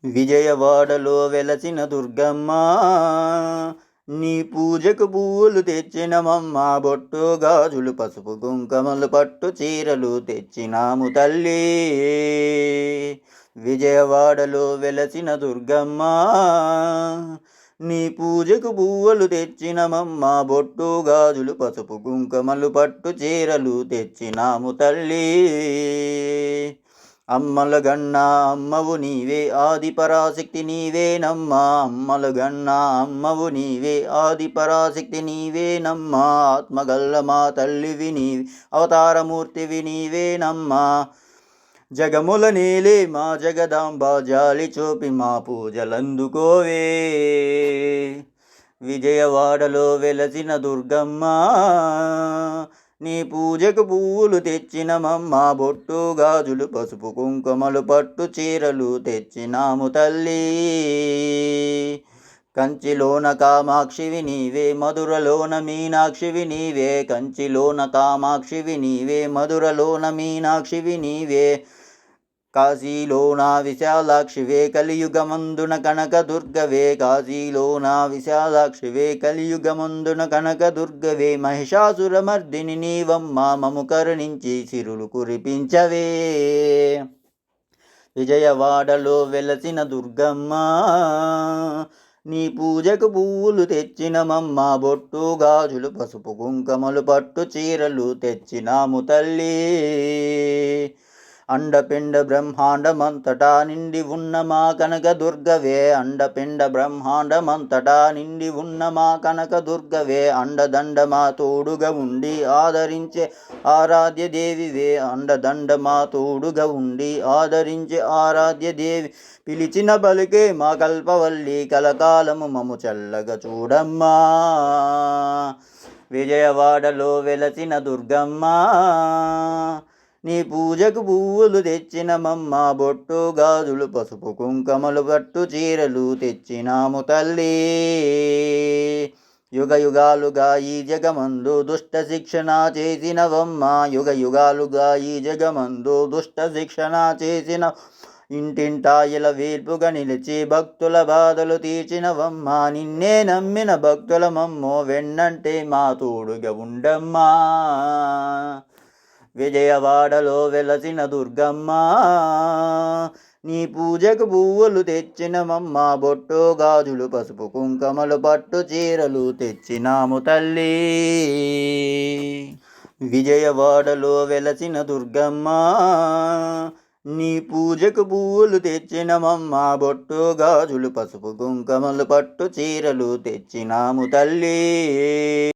విజయవాడలో వెలసిన దుర్గమ్మ, నీ పూజకు పువ్వులు తెచ్చినమమ్మ. బొట్టు గాజులు పసుపు కుంకుమలు పట్టు చీరలు తెచ్చినాము తల్లి. విజయవాడలో వెలసిన దుర్గమ్మ, నీ పూజకు పువ్వులు తెచ్చినమమ్మ. బొట్టు గాజులు పసుపు కుంకుమలు పట్టు చీరలు తెచ్చినాము తల్లి. అమ్మల గన్నా అమ్మవు నీవే, ఆది పరాశక్తి నీవేనమ్మా. అమ్మల గన్నా అమ్మవు నీవే, ఆది పరాశక్తి నీవేనమ్మా. ఆత్మగల్ల మా తల్లివి నీవే, అవతారమూర్తివి నీవేనమ్మా. జగముల నేలే మా జగదాంబ, జాలి చూపి మా పూజలందుకోవే. విజయవాడలో వెలసిన దుర్గమ్మ, నీ పూజకు పువ్వులు తెచ్చినమమ్మ. బొట్టు గాజులు పసుపు కుంకుమలు పట్టు చీరలు తెచ్చినాము తల్లి. కంచిలోన కామాక్షివి నీవే, మధురలోన మీనాక్షివి నీవే. కంచిలోన కామాక్షివి నీవే, మధురలోన మీనాక్షివి నీవే. కాశీలోన విశాలాక్షివే, కలియుగమందున కనక దుర్గవే. కాశీలోన విశాలాక్షివే, కలియుగమందున కనక దుర్గవే. మహిషాసురమర్దిని నీవమ్మ, మము కరుణించి సిరులు కురిపించవే. విజయవాడలో వెలసిన దుర్గమ్మ, నీ పూజకు పువ్వులు తెచ్చినమమ్మ. బొట్టు గాజులు పసుపు కుంకుమలు పట్టు చీరలు తెచ్చినాము తల్లి. అండపిండ బ్రహ్మాండమంతటా నిండి ఉన్న మా కనక దుర్గవే. అండపిండ బ్రహ్మాండమంతటా నిండి ఉన్న మా కనక దుర్గవే. అండదండ మా తోడుగా ఉండి ఆదరించే ఆరాధ్య దేవివే. అండదండ మా తోడుగా ఉండి ఆదరించే ఆరాధ్య దేవి. పిలిచిన బలికే మా కల్పవల్లి, కలకాలము మము చల్లగా చూడమ్మా. విజయవాడలో వెలసిన దుర్గమ్మ, నీ పూజకు పువ్వులు తెచ్చినమమ్మ. బొట్టు గాజులు పసుపు కుంకుమలు పట్టు చీరలు తెచ్చినాము తల్లి. యుగ యుగాలుగా ఈ జగమందు దుష్ట శిక్షణ చేసినవమ్మ. యుగ యుగాలుగా ఈ జగమందు దుష్ట శిక్షణ చేసిన. ఇంటింటా ఇలా వేల్పుగా నిలిచి భక్తుల బాధలు తీర్చినవమ్మ. నిన్నే నమ్మిన భక్తులమమ్మో, వెన్నంటే మా తోడుగా ఉండమ్మా. విజయవాడలో వెలసిన దుర్గమ్మ, నీ పూజకు పువ్వులు తెచ్చినమమ్మ. బొట్టు గాజులు పసుపు కుంకుమలు పట్టు చీరలు తెచ్చినాము తల్లి. విజయవాడలో వెలసిన దుర్గమ్మ, నీ పూజకు పువ్వులు తెచ్చినమమ్మ. బొట్టు గాజులు పసుపు కుంకుమలు పట్టు చీరలు తెచ్చినాము తల్లి.